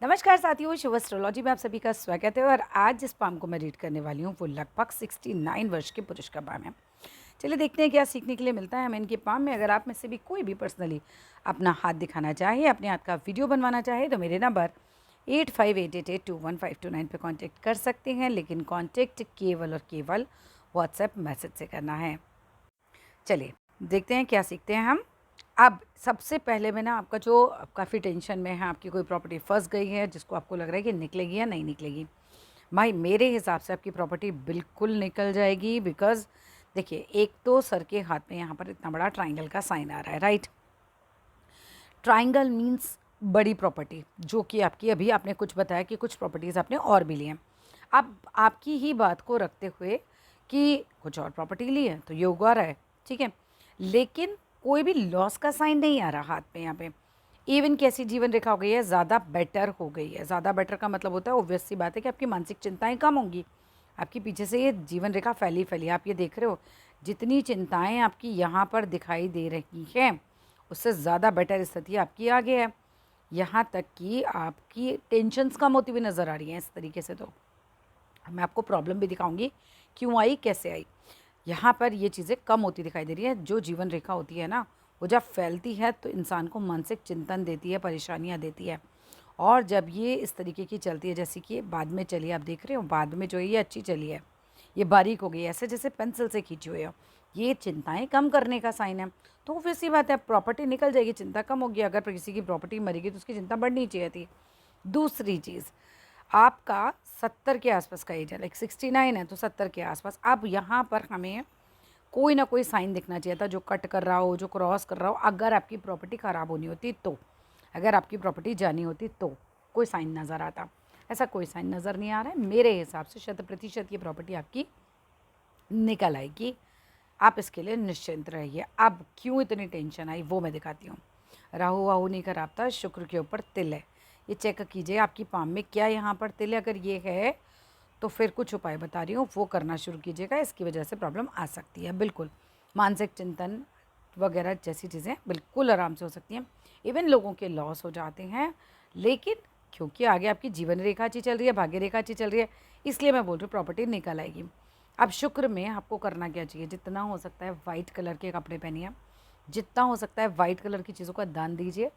नमस्कार साथियों, शिव एस्ट्रोलॉजी में आप सभी का स्वागत है। और आज जिस पाम को मैं रीड करने वाली हूँ वो लगभग 69 वर्ष के पुरुष का पाम है। चलिए देखते हैं क्या सीखने के लिए मिलता है हमें इनके पाम में। अगर आप में से भी कोई भी पर्सनली अपना हाथ दिखाना चाहे, अपने हाथ का वीडियो बनवाना चाहे तो मेरे नंबर 8588215229 पर कॉन्टेक्ट कर सकते हैं, लेकिन कॉन्टेक्ट केवल और केवल व्हाट्सएप मैसेज से करना है। चलिए देखते हैं क्या सीखते हैं हम। अब सबसे पहले में ना आपका जो काफ़ी टेंशन में है, आपकी कोई प्रॉपर्टी फंस गई है जिसको आपको लग रहा है कि निकलेगी या नहीं निकलेगी। भाई मेरे हिसाब से आपकी प्रॉपर्टी बिल्कुल निकल जाएगी। बिकॉज़ देखिए, एक तो सर के हाथ में यहाँ पर इतना बड़ा ट्राइंगल का साइन आ रहा है, राइट। ट्राइंगल मीन्स बड़ी प्रॉपर्टी, जो कि आपकी अभी आपने कुछ बताया कि कुछ प्रॉपर्टीज़ आपने और भी ली हैं। अब आपकी ही बात को रखते हुए कि कुछ और प्रॉपर्टी ली है तो योग आ रहा है, ठीक है, लेकिन कोई भी लॉस का साइन नहीं आ रहा हाथ में यहाँ पे। इवन कैसी जीवन रेखा हो गई है, ज़्यादा बेटर हो गई है। ज़्यादा बेटर का मतलब होता है, ऑब्वियस सी बात है कि आपकी मानसिक चिंताएं कम होंगी। आपकी पीछे से ये जीवन रेखा फैली फैली आप ये देख रहे हो, जितनी चिंताएं आपकी यहाँ पर दिखाई दे रही हैं उससे ज़्यादा बेटर स्थिति आपकी आगे है। यहाँ तक कि आपकी टेंशन्स कम होती हुई नज़र आ रही हैं इस तरीके से। तो मैं आपको प्रॉब्लम भी दिखाऊंगी क्यों आई, कैसे आई। यहाँ पर ये चीज़ें कम होती दिखाई दे रही है। जो जीवन रेखा होती है ना, वो जब फैलती है तो इंसान को मानसिक चिंतन देती है, परेशानियाँ देती है। और जब ये इस तरीके की चलती है, जैसे कि बाद में चली, आप देख रहे हो बाद में जो है ये अच्छी चली है, ये बारीक हो गई, ऐसे जैसे पेंसिल से खींची हुई हो, ये चिंताएं कम करने का साइन है। तो फिर सी बात है, प्रॉपर्टी निकल जाएगी, चिंता कम होगी। अगर किसी की प्रॉपर्टी मरेगी तो उसकी चिंता बढ़नी चाहिए थी। दूसरी चीज़, आपका 70 के आसपास का एज है, लाइक 69 है तो 70 के आसपास। अब यहाँ पर हमें कोई ना कोई साइन दिखना चाहिए था, जो कट कर रहा हो, जो क्रॉस कर रहा हो। अगर आपकी प्रॉपर्टी ख़राब होनी होती तो, अगर आपकी प्रॉपर्टी जानी होती तो कोई साइन नज़र आता। ऐसा कोई साइन नज़र नहीं आ रहा है। मेरे हिसाब से 100% ये प्रॉपर्टी आपकी निकल आएगी। आप इसके लिए निश्चिंत रहिए। अब क्यों इतनी टेंशन आई वो मैं दिखाती हूँ। राहु वाहु नहीं खराबता, शुक्र के ऊपर तिल है। ये चेक कीजिए आपकी पाम में क्या यहाँ पर तिल है। अगर ये है तो फिर कुछ उपाय बता रही हूँ, वो करना शुरू कीजिएगा। इसकी वजह से प्रॉब्लम आ सकती है। बिल्कुल मानसिक चिंतन वगैरह जैसी चीज़ें बिल्कुल आराम से हो सकती हैं। इवन लोगों के लॉस हो जाते हैं, लेकिन क्योंकि आगे आपकी जीवन रेखा अच्छी चल रही है, भाग्य रेखा अच्छी चल रही है, इसलिए मैं बोल रही हूँ प्रॉपर्टी निकल आएगी। अब शुक्र में आपको करना क्या चाहिए, जितना हो सकता है वाइट कलर के कपड़े पहनिए, जितना हो सकता है वाइट कलर की चीज़ों का दान दीजिए,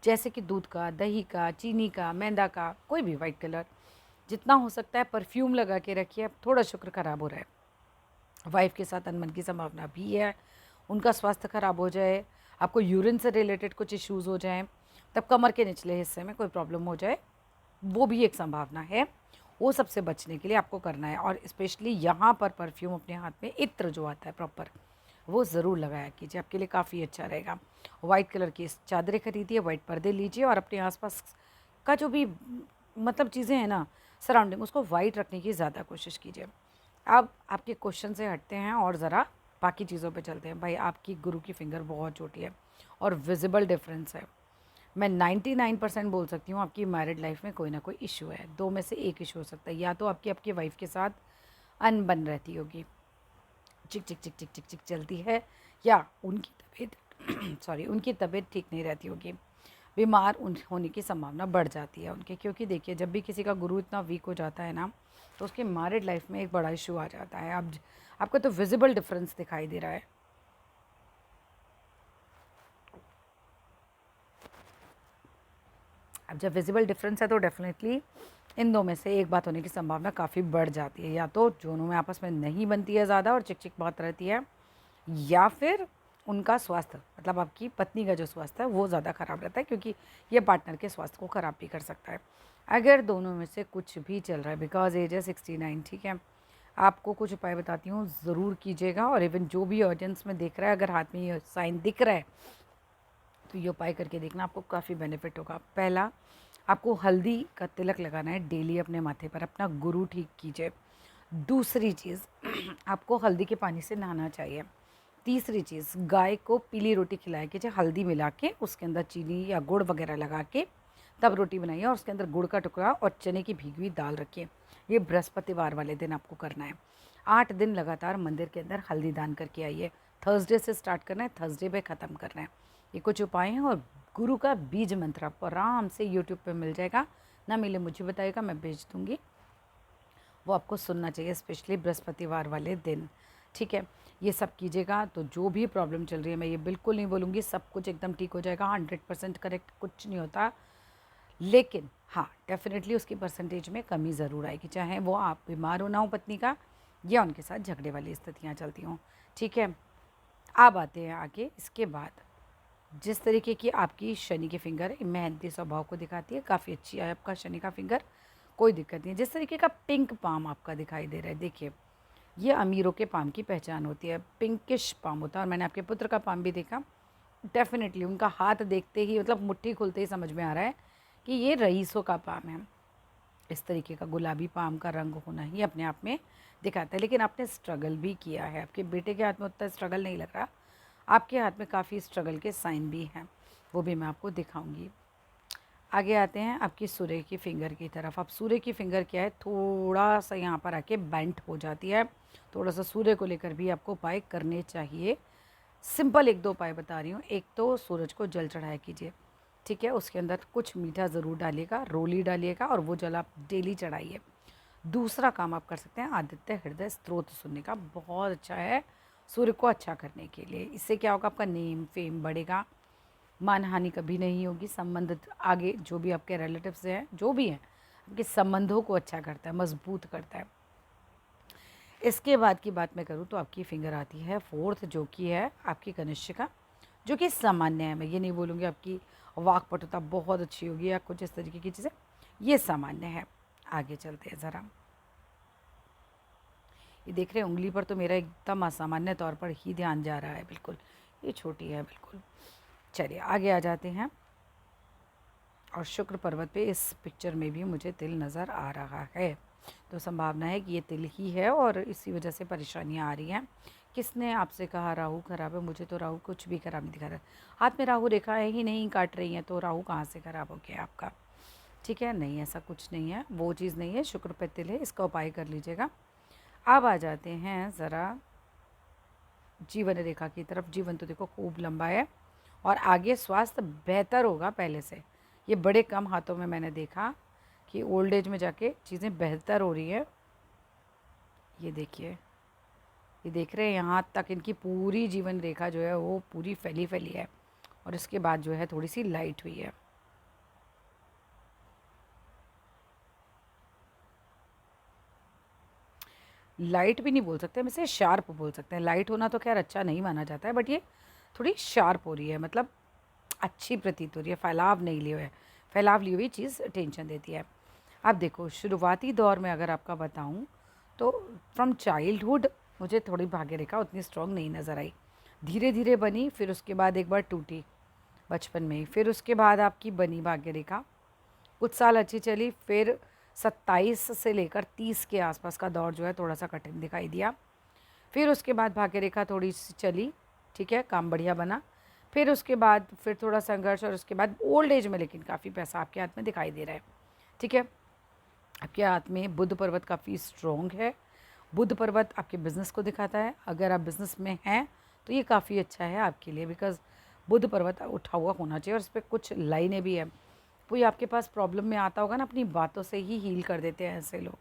जैसे कि दूध का, दही का, चीनी का, मैदा का, कोई भी वाइट कलर। जितना हो सकता है परफ्यूम लगा के रखिए। थोड़ा शुक्र खराब हो रहा है, वाइफ के साथ अनबन की संभावना भी है, उनका स्वास्थ्य खराब हो जाए, आपको यूरिन से रिलेटेड कुछ इश्यूज़ हो जाएं, तब कमर के निचले हिस्से में कोई प्रॉब्लम हो जाए, वो भी एक संभावना है। वो सबसे बचने के लिए आपको करना है। और स्पेशली यहाँ पर परफ्यूम अपने हाथ में, इत्र जो आता है प्रॉपर, वो ज़रूर लगाया कीजिए, आपके लिए काफ़ी अच्छा रहेगा। वाइट कलर की चादरें खरीदिए, वाइट पर्दे लीजिए, और अपने आसपास का जो भी मतलब चीज़ें हैं ना, सराउंडिंग, उसको वाइट रखने की ज़्यादा कोशिश कीजिए। अब आपके क्वेश्चन से हटते हैं और ज़रा बाकी चीज़ों पे चलते हैं। भाई आपकी गुरु की फिंगर बहुत छोटी है और विजिबल डिफरेंस है। मैं 99% बोल सकती हूँ आपकी मैरिड लाइफ में कोई ना कोई इशू है। दो में से एक इशू हो सकता है, या तो आपकी वाइफ के साथ अनबन रहती होगी, चिक चिक चिक चिक चिक चिक चलती है, या उनकी तबीयत सॉरी उनकी तबीयत ठीक नहीं रहती होगी, बीमार होने की संभावना बढ़ जाती है उनके। क्योंकि देखिए, जब भी किसी का गुरु इतना वीक हो जाता है ना, तो उसके मैरिड लाइफ में एक बड़ा इशू आ जाता है। अब आपको तो विजिबल डिफरेंस दिखाई दे रहा है। अब जब विजिबल डिफरेंस है तो डेफिनेटली इन दो में से एक बात होने की संभावना काफ़ी बढ़ जाती है। या तो दोनों में आपस में नहीं बनती है ज़्यादा और चिक चिक बात रहती है, या फिर उनका स्वास्थ्य, मतलब आपकी पत्नी का जो स्वास्थ्य है वो ज़्यादा ख़राब रहता है, क्योंकि ये पार्टनर के स्वास्थ्य को ख़राब भी कर सकता है। अगर दोनों में से कुछ भी चल रहा है, बिकॉज एज है 69, ठीक है, आपको कुछ उपाय बताती हूँ, ज़रूर कीजिएगा। और इवन जो भी ऑडियंस में देख रहा है, अगर हाथ में ये साइन दिख रहा है तो ये उपाय करके देखना, आपको काफ़ी बेनिफिट होगा। पहला, आपको हल्दी का तिलक लगाना है डेली अपने माथे पर, अपना गुरु ठीक कीजिए। दूसरी चीज़, आपको हल्दी के पानी से नहाना चाहिए। तीसरी चीज़, गाय को पीली रोटी खिलाया कीजिए, हल्दी मिला के, उसके अंदर चीनी या गुड़ वगैरह लगा के तब रोटी बनाइए, और उसके अंदर गुड़ का टुकड़ा और चने की भीगी हुई दाल रखिए। ये बृहस्पतिवार वाले दिन आपको करना है। 8 दिन लगातार मंदिर के अंदर हल्दी दान करके आइए। थर्सडे से स्टार्ट करना है, थर्सडे पे ख़त्म करना है। ये कुछ उपाय हैं। और गुरु का बीज मंत्र आपको आराम से यूट्यूब पे मिल जाएगा, ना मिले मुझे बताइएगा, मैं भेज दूँगी। वो आपको सुनना चाहिए, स्पेशली बृहस्पतिवार वाले दिन, ठीक है। ये सब कीजिएगा तो जो भी प्रॉब्लम चल रही है, मैं ये बिल्कुल नहीं बोलूँगी सब कुछ एकदम ठीक हो जाएगा, 100% करेक्ट कुछ नहीं होता, लेकिन हाँ डेफिनेटली उसकी परसेंटेज में कमी ज़रूर आएगी, चाहे वो आप बीमार हो ना हो पत्नी का, या उनके साथ झगड़े वाली स्थितियाँ चलती हों, ठीक है। अब आते हैं आगे, इसके बाद जिस तरीके की आपकी शनि की फिंगर मेहनती स्वभाव को दिखाती है, काफ़ी अच्छी है आपका शनि का फिंगर, कोई दिक्कत नहीं है। जिस तरीके का पिंक पाम आपका दिखाई दे रहा है, देखिए ये अमीरों के पाम की पहचान होती है, पिंकिश पाम होता है। और मैंने आपके पुत्र का पाम भी देखा, डेफिनेटली उनका हाथ देखते ही मतलब मुट्ठी खुलते ही समझ में आ रहा है कि ये रईसों का पाम है। इस तरीके का गुलाबी पाम का रंग होना ही अपने आप में दिखाता है। लेकिन आपने स्ट्रगल भी किया है, आपके बेटे के हाथ में उतना स्ट्रगल नहीं लग रहा, आपके हाथ में काफ़ी स्ट्रगल के साइन भी हैं, वो भी मैं आपको दिखाऊंगी। आगे आते हैं आपकी सूर्य की फिंगर की तरफ। अब सूर्य की फिंगर क्या है, थोड़ा सा यहाँ पर आके बेंट हो जाती है, थोड़ा सा सूर्य को लेकर भी आपको उपाय करने चाहिए। सिंपल एक दो उपाय बता रही हूँ। एक तो सूरज को जल चढ़ाया कीजिए, ठीक है, उसके अंदर कुछ मीठा ज़रूर डालिएगा, रोली डालिएगा और वो जल आप डेली चढ़ाइए। दूसरा काम आप कर सकते हैं, आदित्य हृदय स्तोत्र सुनने का, बहुत अच्छा है सूर्य को अच्छा करने के लिए। इससे क्या होगा, आपका नेम फेम बढ़ेगा, मानहानि कभी नहीं होगी, संबंध आगे जो भी आपके रिलेटिव्स हैं जो भी हैं, आपके संबंधों को अच्छा करता है, मजबूत करता है। इसके बाद की बात मैं करूँ तो आपकी फिंगर आती है फोर्थ, जो कि है आपकी कनिष्का, जो कि सामान्य है। मैं ये नहीं बोलूँगी आपकी वाक्पटुता बहुत अच्छी होगी या कुछ इस तरीके की चीज़ें, ये सामान्य है। आगे चलते हैं ज़रा, ये देख रहे हैं उंगली पर तो मेरा एकदम असामान्य तौर पर ही ध्यान जा रहा है, बिल्कुल ये छोटी है बिल्कुल। चलिए आगे आ जाते हैं, और शुक्र पर्वत पे इस पिक्चर में भी मुझे तिल नज़र आ रहा है, तो संभावना है कि ये तिल ही है और इसी वजह से परेशानियाँ आ रही हैं। किसने आपसे कहा राहु खराब है, मुझे तो राहु कुछ भी खराब नहीं दिखा रहा। हाथ में राहु रेखा है ही नहीं, काट रही हैं, तो राहु कहाँ से खराब हो गया आपका, ठीक है। नहीं ऐसा कुछ नहीं है, वो चीज़ नहीं है, शुक्र पे तिल है, इसका उपाय कर लीजिएगा। अब आ जाते हैं ज़रा जीवन रेखा की तरफ। जीवन तो देखो खूब लंबा है और आगे स्वास्थ्य बेहतर होगा पहले से। ये बड़े कम हाथों में मैंने देखा कि ओल्ड एज में जाके चीज़ें बेहतर हो रही है। ये देखिए, ये देख रहे हैं, यहाँ तक इनकी पूरी जीवन रेखा जो है वो पूरी फैली फैली है, और इसके बाद जो है थोड़ी सी लाइट हुई है। लाइट भी नहीं बोल सकते हम इसे, शार्प बोल सकते हैं। लाइट होना तो खैर अच्छा नहीं माना जाता है, बट ये थोड़ी शार्प हो रही है, मतलब अच्छी प्रतीत हो रही है, फैलाव नहीं लिए हुए। फैलाव ली हुई चीज़ टेंशन देती है। अब देखो शुरुआती दौर में अगर आपका बताऊं तो फ्रॉम चाइल्डहुड मुझे थोड़ी भाग्य रेखा उतनी स्ट्रॉन्ग नहीं नज़र आई, धीरे धीरे बनी, फिर उसके बाद एक बार टूटी बचपन में ही, फिर उसके बाद आपकी बनी भाग्य रेखा, कुछ साल अच्छी चली, फिर 27 से लेकर 30 के आसपास का दौर जो है थोड़ा सा कठिन दिखाई दिया। फिर उसके बाद भाग्य रेखा थोड़ी सी चली, ठीक है, काम बढ़िया बना। फिर उसके बाद फिर थोड़ा संघर्ष, और उसके बाद ओल्ड एज में लेकिन काफ़ी पैसा आपके हाथ में दिखाई दे रहा है, ठीक है। आपके हाथ में बुध पर्वत काफ़ी स्ट्रॉन्ग है। बुध पर्वत आपके बिज़नेस को दिखाता है, अगर आप बिज़नेस में हैं तो ये काफ़ी अच्छा है आपके लिए, बिकॉज़ बुध पर्वत उठा हुआ होना चाहिए, और उस पर कुछ लाइनें भी हैं। कोई आपके पास प्रॉब्लम में आता होगा ना, अपनी बातों से ही हील कर देते हैं ऐसे लोग,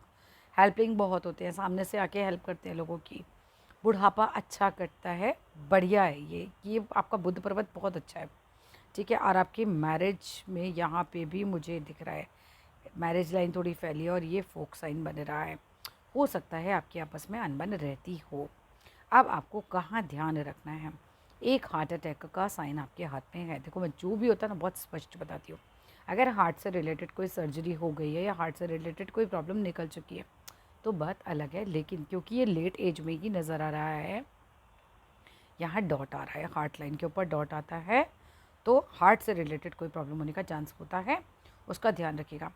हेल्पिंग बहुत होते हैं, सामने से आके हेल्प करते हैं लोगों की। बुढ़ापा अच्छा कटता है, बढ़िया है ये आपका बुध पर्वत बहुत अच्छा है, ठीक है। और आपकी मैरिज में यहाँ पे भी मुझे दिख रहा है, मैरिज लाइन थोड़ी फैली है, और ये फोक साइन बन रहा है, हो सकता है आपके आपस में अनबन रहती हो। अब आपको कहाँ ध्यान रखना है, एक हार्ट अटैक का साइन आपके हाथ में है। देखो मैं जो भी होता है ना बहुत स्पष्ट बताती हूँ, अगर हार्ट से रिलेटेड कोई सर्जरी हो गई है या हार्ट से रिलेटेड कोई प्रॉब्लम निकल चुकी है तो बात अलग है, लेकिन क्योंकि ये लेट एज में ही नज़र आ रहा है, यहाँ डॉट आ रहा है, हार्ट लाइन के ऊपर डॉट आता है, तो हार्ट से रिलेटेड कोई प्रॉब्लम होने का चांस होता है, उसका ध्यान रखिएगा।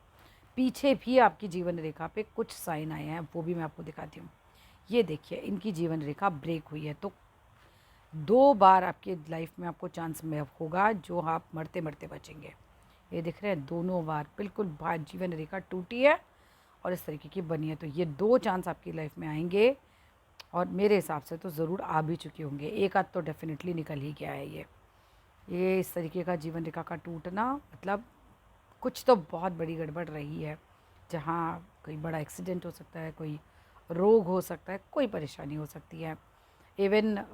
पीछे भी आपकी जीवन रेखा पे कुछ साइन आए हैं, वो भी मैं आपको दिखाती हूँ। ये देखिए, इनकी जीवन रेखा ब्रेक हुई है, तो 2 बार आपके लाइफ में आपको चांस में होगा जो आप मरते मरते बचेंगे। ये दिख रहे हैं, दोनों बार बिल्कुल बार जीवन रेखा टूटी है और इस तरीके की बनी है, तो ये 2 चांस आपकी लाइफ में आएंगे, और मेरे हिसाब से तो ज़रूर आ भी चुके होंगे, एक आध तो डेफिनेटली निकल ही गया है। ये इस तरीके का जीवन रेखा का टूटना मतलब कुछ तो बहुत बड़ी गड़बड़ रही है, जहाँ कोई बड़ा एक्सीडेंट हो सकता है, कोई रोग हो सकता है, कोई परेशानी हो सकती है। इवन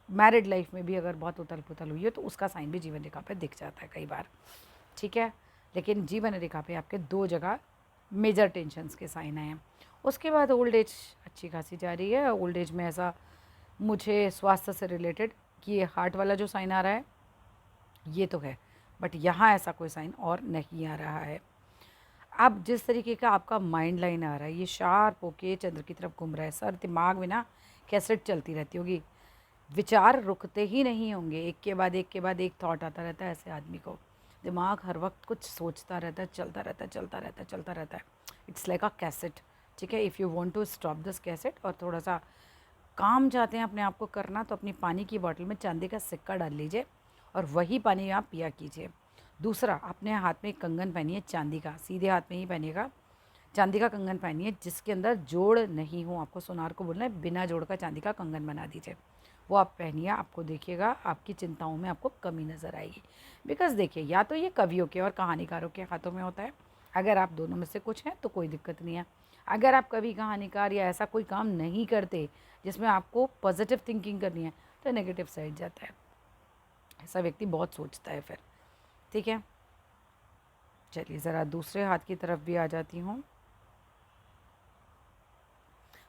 मैरिड लाइफ में भी अगर बहुत उथल पुथल हुई है तो उसका साइन भी जीवन रेखा पे दिख जाता है कई बार, ठीक है। लेकिन जीवन रेखा पे आपके 2 जगह मेजर टेंशन्स के साइन आए हैं। उसके बाद ओल्ड एज अच्छी खासी जा रही है। ओल्ड एज में ऐसा मुझे स्वास्थ्य से रिलेटेड कि ये हार्ट वाला जो साइन आ रहा है ये तो है, बट यहाँ ऐसा कोई साइन और नहीं आ रहा है। अब जिस तरीके का आपका माइंड लाइन आ रहा है ये शार्प होके चंद्र की तरफ घूम रहा है, सर दिमाग में ना कैसेट चलती रहती होगी, विचार रुकते ही नहीं होंगे, एक के बाद एक के बाद एक थॉट आता रहता है। ऐसे आदमी को दिमाग हर वक्त कुछ सोचता रहता है, चलता रहता है, चलता रहता है, चलता रहता है। इट्स लाइक अ कैसेट, ठीक है। If you want to stop this cassette और थोड़ा सा काम चाहते हैं अपने आप को करना, तो अपनी पानी की बोतल में चांदी का सिक्का डाल लीजिए और वही पानी आप पिया कीजिए। दूसरा, अपने हाथ में एक कंगन पहनिए चांदी का, सीधे हाथ में ही पहनिएगा, चांदी का कंगन पहनिए जिसके अंदर जोड़ नहीं हो। आपको सोनार को बोलना है बिना जोड़ का चांदी का कंगन बना दीजिए, वो आप पहनिए। आपको देखिएगा आपकी चिंताओं में आपको कमी नज़र आएगी। बिकॉज़ देखिए, या तो ये कवियों के और कहानीकारों के हाथों में होता है, अगर आप दोनों में से कुछ हैं तो कोई दिक्कत नहीं है। अगर आप कवि कहानीकार या ऐसा कोई काम नहीं करते जिसमें आपको पॉजिटिव थिंकिंग करनी है, तो नेगेटिव साइड जाता है। ऐसा व्यक्ति बहुत सोचता है फिर, ठीक है। चलिए ज़रा दूसरे हाथ की तरफ भी आ जाती हूँ।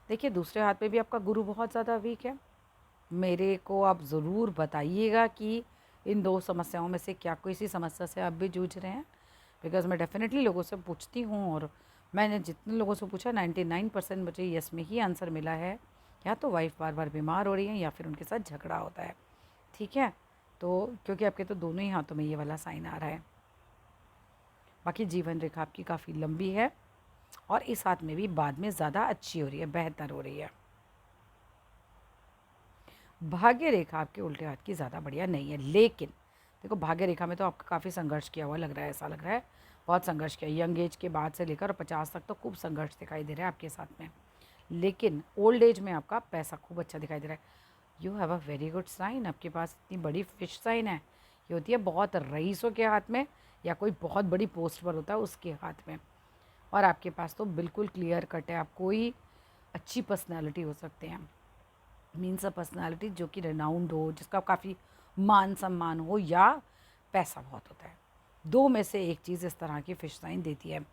देखिए, दूसरे हाथ पे भी आपका गुरु बहुत ज़्यादा वीक है। मेरे को आप ज़रूर बताइएगा कि इन 2 समस्याओं में से क्या कोई सी समस्या से आप भी जूझ रहे हैं। बिकॉज़ मैं डेफ़िनेटली लोगों से पूछती हूँ और मैंने जितने लोगों से पूछा 99% मुझे यस में ही आंसर मिला है। या तो वाइफ़ बार-बार बीमार हो रही है या फिर उनके साथ झगड़ा होता है, ठीक है। तो क्योंकि आपके तो दोनों ही हाथों में ये वाला साइन आ रहा है। बाकी जीवन रेखा आपकी काफ़ी लंबी है और इस हाथ में भी बाद में ज़्यादा अच्छी हो रही है, बेहतर हो रही है। भाग्य रेखा आपके उल्टे हाथ की ज़्यादा बढ़िया नहीं है, लेकिन देखो भाग्य रेखा में तो आपका काफ़ी संघर्ष किया हुआ लग रहा है, ऐसा लग रहा है बहुत संघर्ष किया। यंग एज के बाद से लेकर 50 तक तो खूब संघर्ष दिखाई दे रहा है आपके साथ में। लेकिन ओल्ड एज में आपका पैसा खूब अच्छा दिखाई दे रहा है। You have a very good sign, आपके पास इतनी बड़ी फिश साइन है। ये होती है बहुत रईसों के हाथ में या कोई बहुत बड़ी पोस्ट पर होता है उसके हाथ में। और आपके पास तो बिल्कुल क्लियर कट है, आप कोई अच्छी पर्सनैलिटी हो सकते हैं। मीन्स अ पर्सनालिटी जो कि रिनाउंड हो, जिसका काफ़ी मान सम्मान हो या पैसा बहुत होता है। 2 में से एक चीज़ इस तरह की फिश साइन देती है।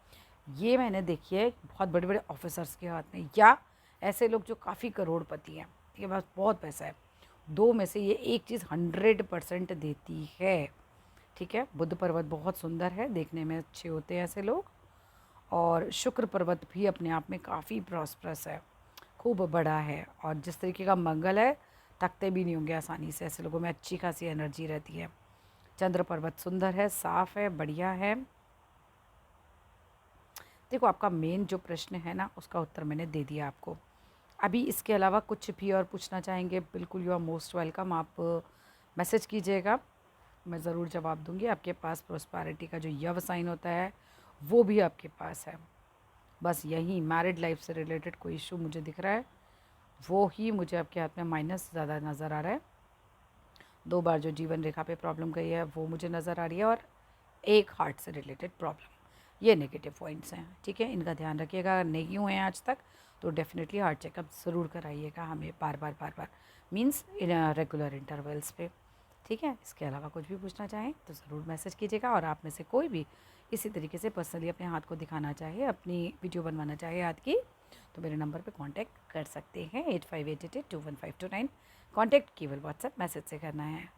ये मैंने देखी है बहुत बड़े बड़े ऑफिसर्स के हाथ में या ऐसे लोग जो काफ़ी करोड़पति हैं, इनके पास बहुत पैसा है। 2 में से ये एक चीज़ 100% देती है, ठीक है। बुध पर्वत बहुत सुंदर है, देखने में अच्छे होते हैं ऐसे लोग। और शुक्र पर्वत भी अपने आप में काफ़ी प्रॉस्परस है, खूब बड़ा है। और जिस तरीके का मंगल है, थकते भी नहीं होंगे आसानी से, ऐसे लोगों में अच्छी खासी एनर्जी रहती है। चंद्र पर्वत सुंदर है, साफ़ है, बढ़िया है। देखो, आपका मेन जो प्रश्न है ना, उसका उत्तर मैंने दे दिया आपको। अभी इसके अलावा कुछ भी और पूछना चाहेंगे, बिल्कुल यू आर मोस्ट वेलकम। आप मैसेज कीजिएगा, मैं ज़रूर जवाब दूंगी। आपके पास प्रोस्पैरिटी का जो यव साइन होता है वो भी आपके पास है। बस यही मैरिड लाइफ से रिलेटेड कोई इशू मुझे दिख रहा है, वो ही मुझे आपके हाथ में माइनस ज़्यादा नज़र आ रहा है। 2 बार जो जीवन रेखा पे प्रॉब्लम गई है वो मुझे नज़र आ रही है, और एक हार्ट से रिलेटेड प्रॉब्लम। ये नेगेटिव पॉइंट्स हैं, ठीक है। इनका ध्यान रखिएगा। अगर नहीं हुए हैं आज तक तो डेफिनेटली हार्ट चेकअप ज़रूर कराइएगा हमें, बार बार मीन्स इन रेगुलर इंटरवल्स पे, ठीक है। इसके अलावा कुछ भी पूछना चाहें तो ज़रूर मैसेज कीजिएगा। और आप में से कोई भी इसी तरीके से पर्सनली अपने हाथ को दिखाना चाहे, अपनी वीडियो बनवाना चाहे हाथ की, तो मेरे नंबर पे कांटेक्ट कर सकते हैं 8588215229। कांटेक्ट केवल व्हाट्सएप मैसेज से करना है।